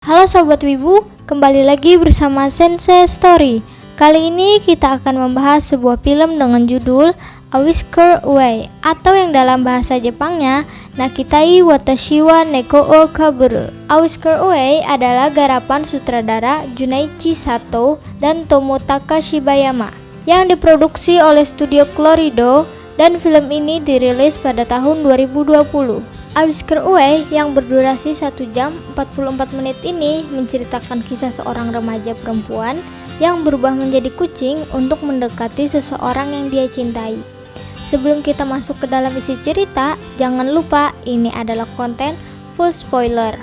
Halo Sobat Wibu, kembali lagi bersama Sensei Story. Kali ini kita akan membahas sebuah film dengan judul A Whisker Away, atau yang dalam bahasa Jepangnya Nakitai Watashi wa Neko o Kaburu. A Whisker Away adalah garapan sutradara Junaichi Sato dan Tomotaka Shibayama yang diproduksi oleh studio Clorido, dan film ini dirilis pada tahun 2020. A Whisker Away yang berdurasi 1 jam 44 menit ini menceritakan kisah seorang remaja perempuan yang berubah menjadi kucing untuk mendekati seseorang yang dia cintai. Sebelum kita masuk ke dalam isi cerita, jangan lupa ini adalah konten full spoiler.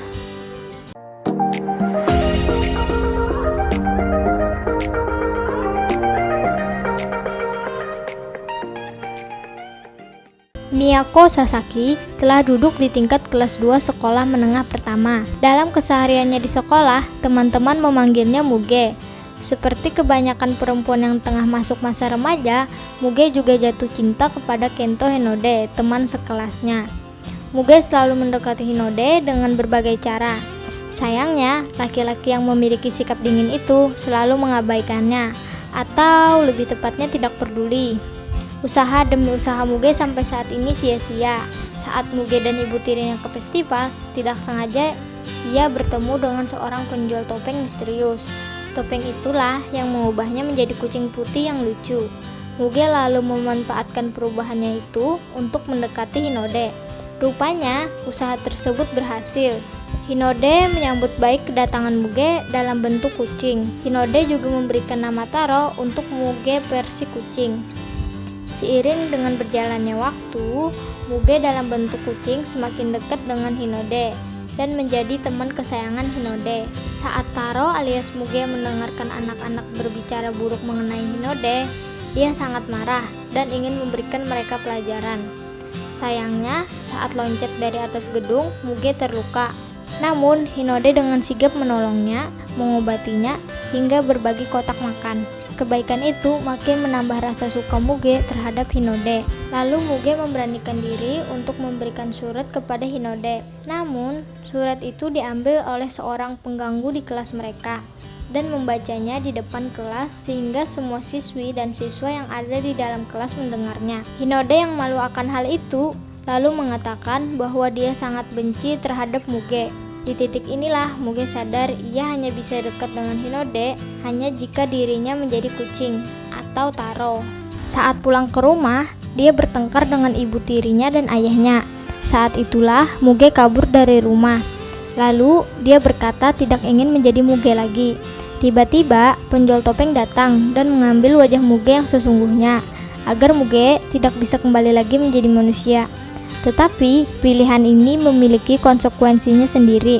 Miyako Sasaki telah duduk di tingkat kelas 2 sekolah menengah pertama. Dalam kesehariannya di sekolah, teman-teman memanggilnya Muge. Seperti kebanyakan perempuan yang tengah masuk masa remaja, Muge juga jatuh cinta kepada Kento Hinode, teman sekelasnya. Muge selalu mendekati Hinode dengan berbagai cara. Sayangnya, laki-laki yang memiliki sikap dingin itu selalu mengabaikannya, atau lebih tepatnya tidak peduli. Usaha demi usaha Muge sampai saat ini sia-sia. Saat Muge dan ibu tirinya ke festival, tidak sengaja ia bertemu dengan seorang penjual topeng misterius. Topeng itulah yang mengubahnya menjadi kucing putih yang lucu. Muge lalu memanfaatkan perubahannya itu untuk mendekati Hinode. Rupanya, usaha tersebut berhasil. Hinode menyambut baik kedatangan Muge dalam bentuk kucing. Hinode juga memberikan nama Taro untuk Muge versi kucing. Seiring dengan berjalannya waktu, Muge dalam bentuk kucing semakin dekat dengan Hinode dan menjadi teman kesayangan Hinode. Saat Taro alias Muge mendengarkan anak-anak berbicara buruk mengenai Hinode, ia sangat marah dan ingin memberikan mereka pelajaran. Sayangnya, saat loncat dari atas gedung, Muge terluka. Namun, Hinode dengan sigap menolongnya, mengobatinya, hingga berbagi kotak makan. Kebaikan itu makin menambah rasa suka Muge terhadap Hinode. Lalu Muge memberanikan diri untuk memberikan surat kepada Hinode. Namun, surat itu diambil oleh seorang pengganggu di kelas mereka dan membacanya di depan kelas sehingga semua siswi dan siswa yang ada di dalam kelas mendengarnya. Hinode yang malu akan hal itu lalu mengatakan bahwa dia sangat benci terhadap Muge. Di titik inilah Muge sadar ia hanya bisa dekat dengan Hinode hanya jika dirinya menjadi kucing atau Taro. Saat pulang ke rumah, dia bertengkar dengan ibu tirinya dan ayahnya. Saat itulah Muge kabur dari rumah. Lalu dia berkata tidak ingin menjadi Muge lagi. Tiba-tiba penjual topeng datang dan mengambil wajah Muge yang sesungguhnya agar Muge tidak bisa kembali lagi menjadi manusia. Tetapi pilihan ini memiliki konsekuensinya sendiri,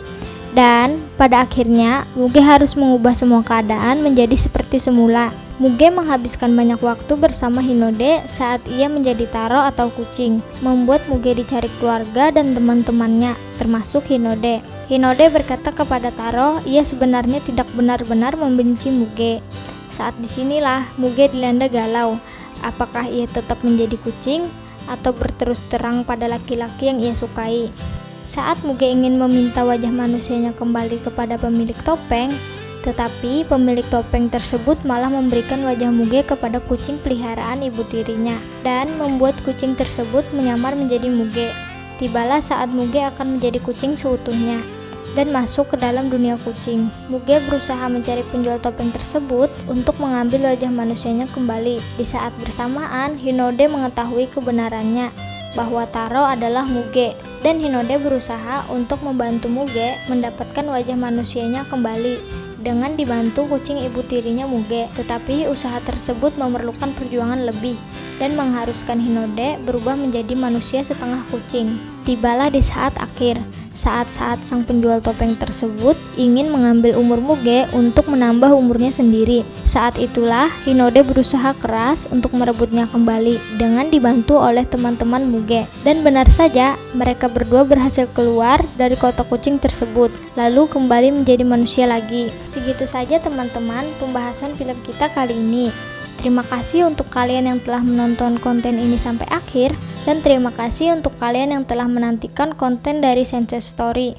dan pada akhirnya Muge harus mengubah semua keadaan menjadi seperti semula. Muge menghabiskan banyak waktu bersama Hinode saat ia menjadi Taro atau kucing, membuat Muge dicari keluarga dan teman-temannya, termasuk Hinode. Hinode berkata kepada Taro ia sebenarnya tidak benar-benar membenci Muge. Saat disinilah Muge dilanda galau, apakah ia tetap menjadi kucing atau berterus terang pada laki-laki yang ia sukai. Saat Muge ingin meminta wajah manusianya kembali kepada pemilik topeng, tetapi pemilik topeng tersebut malah memberikan wajah Muge kepada kucing peliharaan ibu tirinya dan membuat kucing tersebut menyamar menjadi Muge. Tibalah saat Muge akan menjadi kucing seutuhnya dan masuk ke dalam dunia kucing. Muge berusaha mencari penjual topeng tersebut untuk mengambil wajah manusianya kembali. Di saat bersamaan, Hinode mengetahui kebenarannya bahwa Taro adalah Muge, dan Hinode berusaha untuk membantu Muge mendapatkan wajah manusianya kembali dengan dibantu kucing ibu tirinya Muge. Tetapi usaha tersebut memerlukan perjuangan lebih dan mengharuskan Hinode berubah menjadi manusia setengah kucing. Tibalah di saat akhir, saat sang penjual topeng tersebut ingin mengambil umur Muge untuk menambah umurnya sendiri. Saat itulah Hinode berusaha keras untuk merebutnya kembali dengan dibantu oleh teman-teman Muge. Dan benar saja, mereka berdua berhasil keluar dari kotak kucing tersebut, lalu kembali menjadi manusia lagi. Segitu saja teman-teman pembahasan film kita kali ini. Terima kasih untuk kalian yang telah menonton konten ini sampai akhir, dan terima kasih untuk kalian yang telah menantikan konten dari Sensei Story.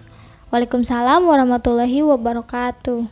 Waalaikumsalam warahmatullahi wabarakatuh.